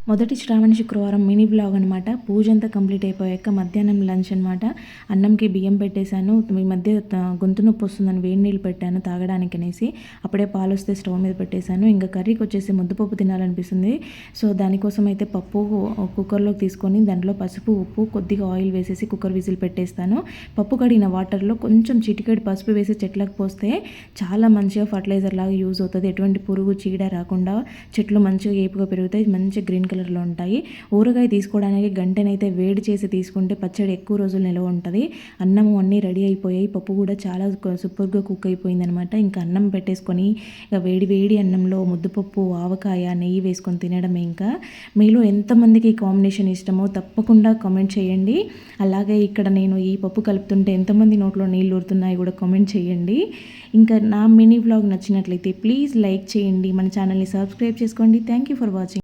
మొదటి శ్రావణ శుక్రవారం mini blog అనమాట. పూజ అంతా కంప్లీట్ అయిపోయాక మధ్యాహ్నం లంచ్ అనమాట. అన్నంకి బియ్యం పెట్టేశాను. ఈ మధ్య గొంతు నొప్పి వస్తుందని వేడి నీళ్ళు పెట్టాను తాగడానికి అనేసి. అప్పుడే పాలు వస్తే స్టవ్ మీద పెట్టేశాను. ఇంకా కర్రీకి వచ్చేసి ముద్దపప్పు తినాలనిపిస్తుంది. సో దానికోసం అయితే పప్పు కుక్కర్లోకి తీసుకొని దాంట్లో పసుపు, ఉప్పు, కొద్దిగా ఆయిల్ వేసేసి కుక్కర్ విజిల్ పెట్టేస్తాను. పప్పు కడిగిన వాటర్లో కొంచెం చిటికెడు పసుపు వేసి చెట్లకు పోస్తే చాలా మంచిగా ఫర్టిలైజర్ లాగా యూజ్ అవుతుంది. ఎటువంటి పురుగు చీడ రాకుండా చెట్లు మంచిగా ఏపుగా పెరుగుతాయి. మంచి గ్రీన్ కలర్లో ఉంటాయి. ఊరగాయ తీసుకోవడానికి గంటనైతే వేడి చేసి తీసుకుంటే పచ్చడి ఎక్కువ రోజులు నిల్వ ఉంటుంది. అన్నము అన్నీ రెడీ అయిపోయాయి. పప్పు కూడా చాలా సూపర్గా కుక్ అయిపోయింది అనమాట. ఇంకా అన్నం పెట్టేసుకొని ఇక వేడి వేడి అన్నంలో ముద్దపప్పు, ఆవకాయ, నెయ్యి వేసుకొని తినడమే. ఇంకా మీలో ఎంతమందికి ఈ కాంబినేషన్ ఇష్టమో తప్పకుండా కామెంట్ చేయండి. అలాగే ఇక్కడ నేను ఈ పప్పు కలుపుతుంటే ఎంతమంది నోట్లో నీళ్ళు ఊరుతున్నాయి కూడా కామెంట్ చేయండి. ఇంకా నా మినీ వ్లాగ్ నచ్చినట్లయితే ప్లీజ్ లైక్ చేయండి. మన ఛానల్ని సబ్స్క్రైబ్ చేసుకోండి. Thank you for watching.